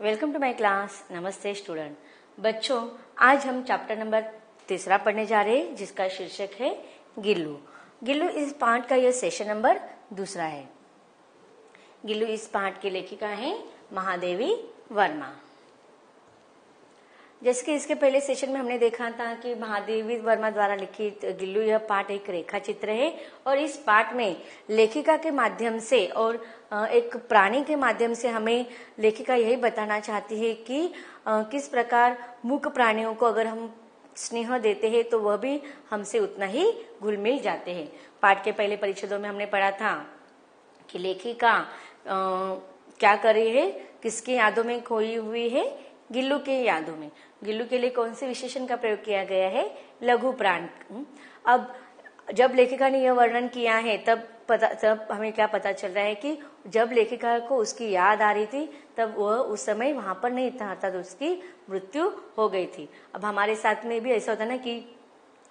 Welcome to my class. नमस्ते student. बच्चों, आज हम चैप्टर नंबर 3 पढ़ने जा रहे हैं, जिसका शीर्षक है गिल्लू। गिल्लू इस पाठ का यह सेशन नंबर 2 है। गिल्लू इस पाठ की लेखिका है महादेवी वर्मा। जैसे कि इसके पहले सेशन में हमने देखा था कि महादेवी वर्मा द्वारा लिखित गिल्लू यह पाठ एक रेखा चित्र है और इस पाठ में लेखिका के माध्यम से और एक प्राणी के माध्यम से हमें लेखिका यही बताना चाहती है कि किस प्रकार मूक प्राणियों को अगर हम स्नेह देते हैं तो वह भी हमसे उतना ही घुल मिल जाते हैं। पाठ के पहले परिच्छेदों में हमने पढ़ा था कि लेखिका क्या कर रही है, किसकी यादों में खोई हुई है, गिल्लू के यादों में। गिल्लू के लिए कौन से विशेषण का प्रयोग किया गया है, लघु प्राण। अब जब लेखिका ने यह वर्णन किया है तब हमें क्या पता चल रहा है कि जब लेखिका को उसकी याद आ रही थी तब वह उस समय वहां पर नहीं था, अर्थात उसकी मृत्यु हो गई थी। अब हमारे साथ में भी ऐसा होता है ना कि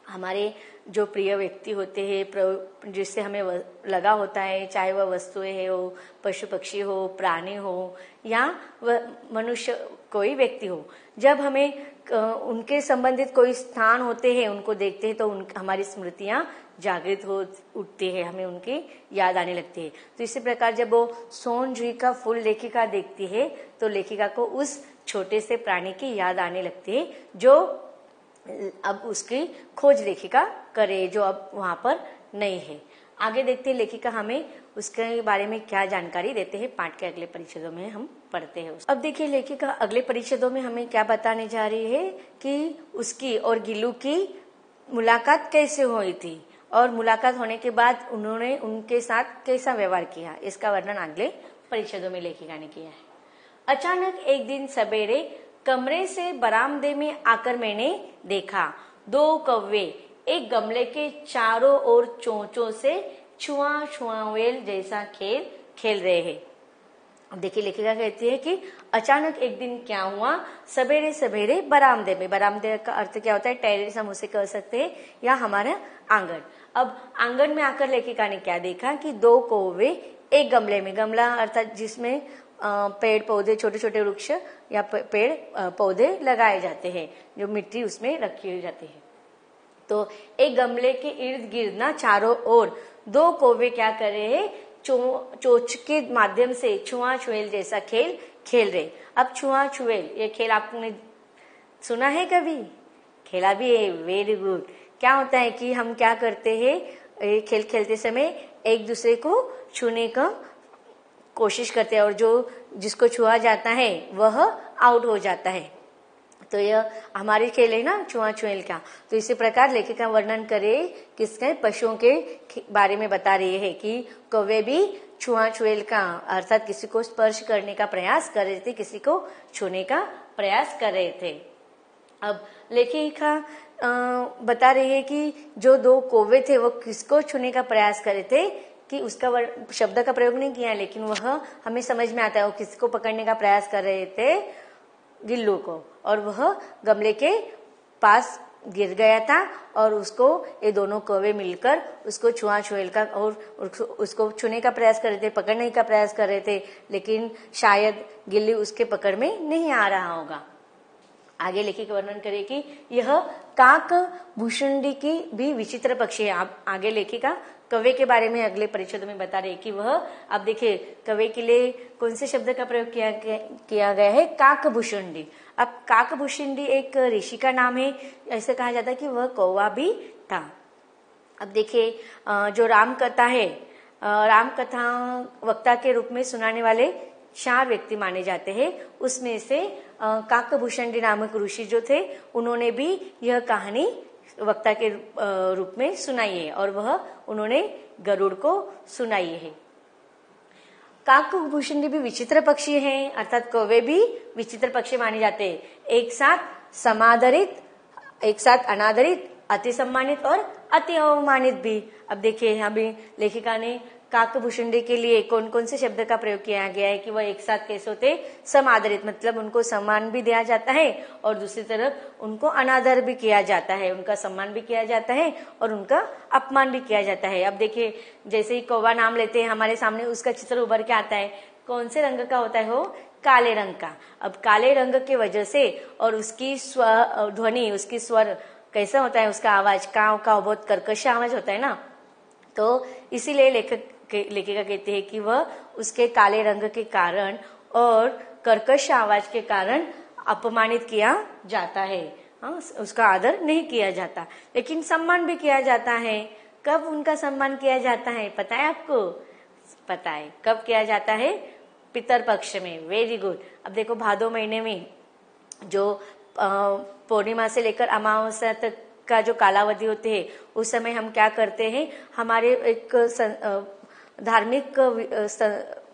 हमारे जो प्रिय व्यक्ति होते हैं, जिससे हमें लगा होता है, चाहे वह वस्तुएं हो, पशु पक्षी हो, प्राणी हो या वह मनुष्य कोई व्यक्ति हो, जब हमें उनके संबंधित कोई स्थान होते हैं, उनको देखते हैं तो हमारी स्मृतियां जागृत हो उठती है, हमें उनकी याद आने लगती है। तो इसी प्रकार जब वो सोन जुई का फूल लेखिका देखती है तो लेखिका को उस छोटे से प्राणी की याद आने लगती है जो अब उसकी खोज लेखिका करे, जो अब वहां पर नहीं है। आगे देखते हैं लेखिका हमें उसके बारे में क्या जानकारी देते हैं। पाठ के अगले परिच्छेदों में हम पढ़ते हैं। अब देखिए लेखिका अगले परिच्छेदों में हमें क्या बताने जा रही है कि उसकी और गिल्लू की मुलाकात कैसे हुई थी और मुलाकात होने के बाद उन्होंने उनके साथ कैसा व्यवहार किया, इसका वर्णन अगले परिच्छेदों में लेखिका ने किया है। अचानक एक दिन सवेरे कमरे से बरामदे में आकर मैंने देखा 2 कौवे एक गमले के चारों ओर चोंचों से छुआछुआवेल जैसा खेल खेल रहे हैं। अब देखिए लेखिका कहती है कि अचानक एक दिन क्या हुआ, सवेरे सवेरे बरामदे में। बरामदे का अर्थ क्या होता है, टेरेस हम उसे कह सकते हैं या हमारा आंगन। अब आंगन में आकर लेखिका ने क्या देखा कि 2 कौवे एक गमले में, गमला अर्थात जिसमें पेड़ पौधे, छोटे छोटे वृक्ष या पेड़ पौधे लगाए जाते हैं, जो मिट्टी उसमें रखी जाती है। तो एक गमले के इर्द गिर्द ना चारों ओर 2 कौवे क्या कर रहे हैं, चोंच के माध्यम से छुआ छुएल जैसा खेल खेल रहे। अब छुआ छुएल ये खेल आपने सुना है, कभी खेला भी है? Very good. क्या होता है कि हम क्या करते हैं, ये खेल खेलते समय एक दूसरे को छूने का कोशिश करते हैं और जिसको छुआ जाता है वह आउट हो जाता है। तो यह हमारे खेल है ना, छुआ छुएल का। तो इसी प्रकार लेखिका वर्णन करे किसके, पशुओं के बारे में बता रही है कि कौवे भी छुआ छुएल का अर्थात किसी को स्पर्श करने का प्रयास कर रहे थे, किसी को छूने का प्रयास कर रहे थे। अब लेखिका बता रही है कि जो 2 कौवे थे वो किसको छूने का प्रयास कर रहे थे, कि उसका शब्द का प्रयोग नहीं किया, लेकिन वह हमें समझ में आता है वो किसको पकड़ने का प्रयास कर रहे थे, गिल्लू को। और वह गमले के पास गिर गया था और उसको ये दोनों कौवे मिलकर उसको छुआ छुएल का और उसको छूने का प्रयास कर रहे थे, पकड़ने का प्रयास कर रहे थे, लेकिन शायद गिल्ली उसके पकड़ में नहीं आ रहा होगा। आगे लेखिका वर्णन करे कि यह काक भूषुंडी की भी विचित्र पक्षी है। आगे लेखिका कौवे के बारे में अगले परिच्छेद में बता रहे कि वह, अब देखिए कौवे के लिए कौन से शब्द का प्रयोग किया गया है, काक भूषुंडी। अब काक भूषुंडी एक ऋषि का नाम है, ऐसे कहा जाता है कि वह कौवा भी था। अब देखिए जो राम कथा है, राम कथा वक्ता के रूप में सुनाने वाले 4 व्यक्ति माने जाते हैं। उसमें से काकभूषुंडी नामक ऋषि जो थे उन्होंने भी यह कहानी वक्ता के रूप में सुनाई है और वह उन्होंने गरुड़ को सुनाई है। काकभूषुंडी भी विचित्र पक्षी हैं, अर्थात कौवे भी विचित्र पक्षी माने जाते हैं। एक साथ समादरित, एक साथ अनादरित, अति सम्मानित और अति अवमानित भी। अब देखिए यहाँ भी लेखिका ने काकभूषुंडी के लिए कौन कौन से शब्द का प्रयोग किया गया है कि वह एक साथ कैसे होते, समादरित मतलब उनको सम्मान भी दिया जाता है और दूसरी तरफ उनको अनादर भी किया जाता है, उनका सम्मान भी किया जाता है और उनका अपमान भी किया जाता है। अब देखिए जैसे ही कौवा नाम लेते हैं हमारे सामने उसका चित्र उभर के आता है। कौन से रंग का होता है? वो काले रंग का। अब काले रंग के वजह से और उसकी ध्वनि, उसकी स्वर कैसा होता है, उसका आवाज काव काव बहुत कर्कश आवाज होता है ना, तो इसीलिए लेखिका कहते हैं कि वह उसके काले रंग के कारण और कर्कश आवाज के कारण अपमानित किया जाता है। उसका आदर नहीं किया जाता, लेकिन सम्मान भी किया जाता है। कब उनका सम्मान किया जाता है पता है आपको? पता है कब किया जाता है? पितर पक्ष में। Very good. अब देखो भादो महीने में जो पूर्णिमा से लेकर अमावस्या तक का जो कालावधि होते है, उस समय हम क्या करते हैं? हमारे एक धार्मिक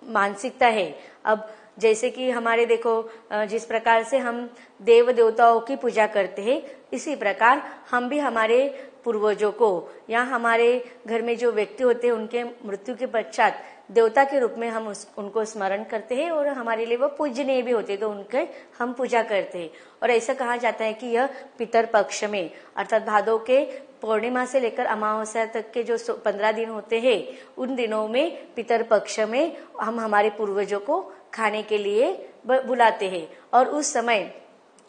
मानसिकता है। अब जैसे कि हमारे देखो जिस प्रकार से हम देव देवताओं की पूजा करते हैं, इसी प्रकार हम भी हमारे पूर्वजों को या हमारे घर में जो व्यक्ति होते हैं उनके मृत्यु के पश्चात देवता के रूप में हम उनको स्मरण करते हैं और हमारे लिए वो पूजनीय भी होते हैं, तो उनके हम पूजा करते हैं। और ऐसा कहा जाता है कि यह पितर पक्ष में अर्थात भादो के पूर्णिमा से लेकर अमावस्या तक के जो 15 दिन होते हैं, उन दिनों में पितर पक्ष में हम हमारे पूर्वजों को खाने के लिए बुलाते हैं। और उस समय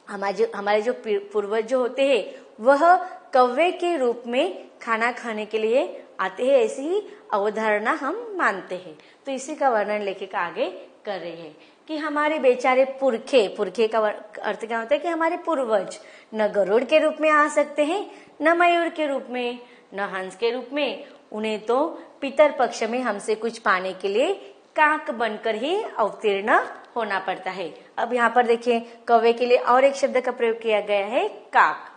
हमारे जो पूर्वज जो होते हैं वह कौवे के रूप में खाना खाने के लिए आते हैं, ऐसी ही अवधारणा हम मानते हैं। तो इसी का वर्णन लेखिका आगे कर रहे हैं कि हमारे बेचारे पुरखे का अर्थ क्या होता है? कि हमारे पूर्वज न गरुड़ के रूप में आ सकते हैं, न मयूर के रूप में, न हंस के रूप में। उन्हें तो पितर पक्ष में हमसे कुछ पाने के लिए काक बनकर ही अवतीर्ण होना पड़ता है। अब यहाँ पर देखिए कौवे के लिए और एक शब्द का प्रयोग किया गया है, काक।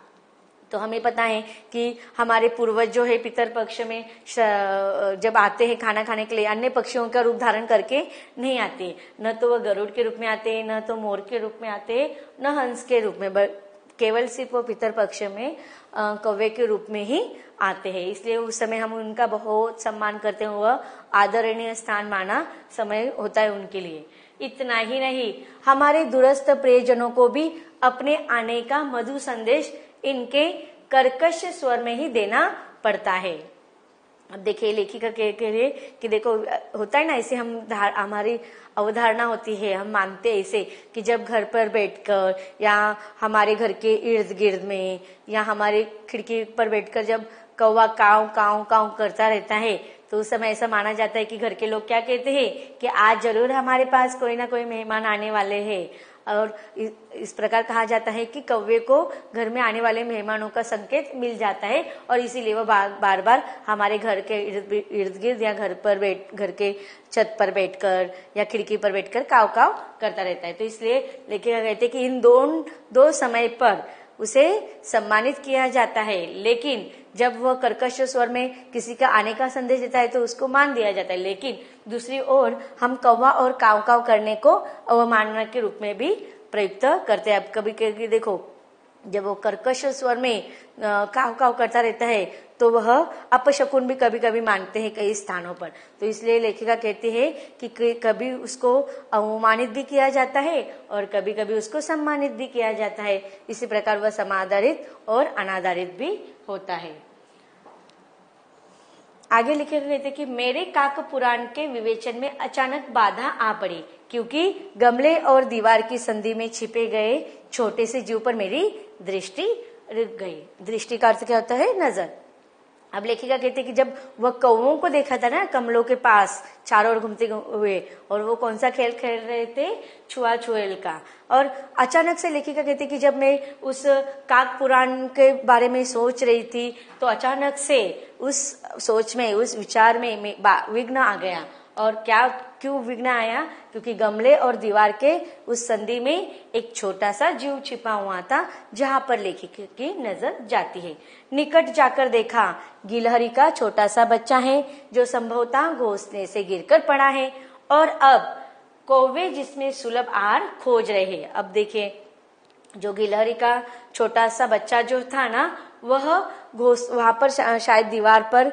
तो हमें पता है कि हमारे पूर्वज जो है पितर पक्ष में जब आते हैं खाना खाने के लिए, अन्य पक्षियों का रूप धारण करके नहीं आते। न तो वह गरुड़ के रूप में आते हैं, न तो मोर के रूप में आते हैं, न हंस के रूप में, केवल सिर्फ वो पितर पक्ष में कौवे के रूप में ही आते हैं। इसलिए उस समय हम उनका बहुत सम्मान करते हैं, वह आदरणीय स्थान माना समय होता है उनके लिए। इतना ही नहीं, हमारे दूरस्थ प्रियजनों को भी अपने आने का मधुर संदेश इनके कर्कश स्वर में ही देना पड़ता है। अब देखिए लेखिका कह रहे कि देखो होता है ना, ऐसे हमारी अवधारणा होती है, हम मानते हैं ऐसे कि जब घर पर बैठकर या हमारे घर के इर्द गिर्द में या हमारे खिड़की पर बैठकर जब कौवा काव काव काव करता रहता है, तो उस समय ऐसा माना जाता है कि घर के लोग क्या कहते हैं कि आज जरूर हमारे पास कोई ना कोई मेहमान आने वाले हैं। और इस प्रकार कहा जाता है कि कौवे को घर में आने वाले मेहमानों का संकेत मिल जाता है और इसीलिए वो बार बार हमारे घर के इर्द गिर्द या घर के छत पर बैठकर या खिड़की पर बैठकर काव काव करता रहता है। तो इसलिए लेखिका कहते हैं कि इन दो समय पर उसे सम्मानित किया जाता है, लेकिन जब वह कर्कश स्वर में किसी का आने का संदेश देता है तो उसको मान दिया जाता है। लेकिन दूसरी ओर हम कौवा और काव काव करने को अवमानना के रूप में भी प्रयुक्त करते हैं। अब कभी कभी देखो जब वो कर्कश स्वर में काव काव करता रहता है तो वह अपशकुन भी कभी कभी मानते हैं कई स्थानों पर। तो इसलिए लेखिका कहते हैं कि कभी उसको अवमानित भी किया जाता है और कभी कभी उसको सम्मानित भी किया जाता है। इसी प्रकार वह समाधारित और अनाधारित भी होता है। आगे लिखे कहते हैं कि मेरे काक पुराण के विवेचन में अचानक बाधा आ पड़ी, क्योंकि गमले और दीवार की संधि में छिपे गए छोटे से जीव पर मेरी दृष्टि रुक गई। दृष्टि का अर्थ क्या होता है? नजर। अब लेखिका कहते कि जब वह कौवों को देखा था ना कमलों के पास चारों ओर घूमते हुए, और वो कौन सा खेल खेल रहे थे? छुआ छुएल का। और अचानक से लेखिका कहते कि जब मैं उस काक पुराण के बारे में सोच रही थी तो अचानक से उस सोच में, उस विचार में विघ्न आ गया। और क्यों विघ्न आया? क्योंकि गमले और दीवार के उस संधि में एक छोटा सा जीव छिपा हुआ था जहां पर लेखिका की नजर जाती है। निकट जाकर देखा, गिलहरी का छोटा सा बच्चा है जो संभवतः घोंसले से गिरकर पड़ा है और अब कौवे जिसमें सुलभ आहार खोज रहे हैं। अब देखिए जो गिलहरी का छोटा सा बच्चा जो था ना, वह वहां पर शायद दीवार पर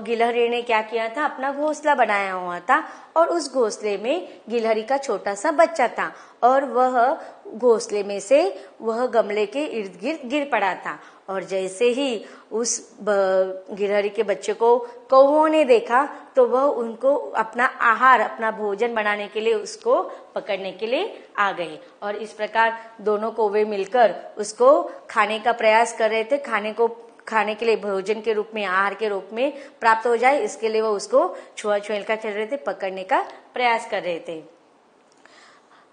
गिलहरी ने क्या किया था? अपना घोंसला बनाया हुआ था और उस घोंसले में गिलहरी का छोटा सा बच्चा था और वह घोंसले में से वह गमले के इर्द गिर्द गिर पड़ा था। और जैसे ही उस गिलहरी के बच्चे को कौवों ने देखा तो वह उनको अपना आहार, अपना भोजन बनाने के लिए उसको पकड़ने के लिए आ गए। और इस प्रकार दोनों कौवे मिलकर उसको खाने का प्रयास कर रहे थे। खाने के लिए भोजन के रूप में, आहार के रूप में प्राप्त हो जाए, इसके लिए वो उसको छुआ-छुएलका चल रहे थे, पकड़ने का प्रयास कर रहे थे।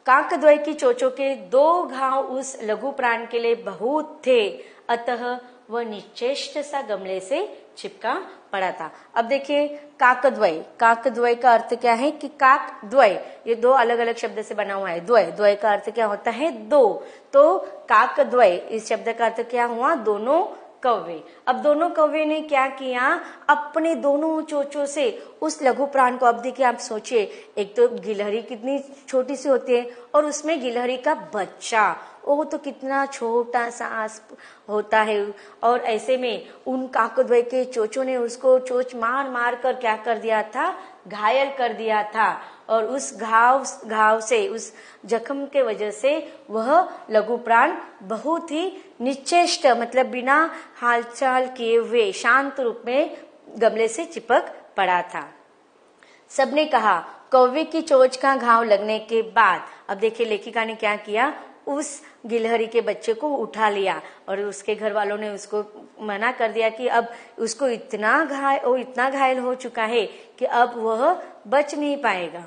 काकद्वय की चोंचों के 2 घाव उस लघु प्राण के लिए बहुत थे, अतः वह निश्चेष्ट सा गमले से चिपका पड़ा था। अब देखिए काकद्वय, काकद्वय का अर्थ क्या है कि काकद्वय ये 2 अलग अलग शब्द से बना हुआ है। द्वय का अर्थ क्या होता है? 2। तो काकद्वय इस शब्द का अर्थ क्या हुआ? दोनों कौवे। अब दोनों कौवे ने क्या किया? अपने दोनों चोंचों से उस लघु प्राण को, अब देखिए आप सोचिए, एक तो गिलहरी कितनी छोटी सी होती है और उसमें गिलहरी का बच्चा, वो तो कितना छोटा सा होता है। और ऐसे में उन काकद्वय के चोंचों ने उसको चोंच मार मार कर क्या कर दिया था? घायल कर दिया था। और उस घाव से, उस जख्म के वजह से वह लघु प्राण बहुत ही निश्चेष्ट, मतलब बिना हालचाल किए हुए शांत रूप में गमले से चिपक पड़ा था। सबने कहा कौवे की चोंच का घाव लगने के बाद, अब देखिए लेखिका ने क्या किया? उस गिलहरी के बच्चे को उठा लिया और उसके घर वालों ने उसको मना कर दिया कि अब उसको इतना घायल हो चुका है कि अब वह बच नहीं पाएगा।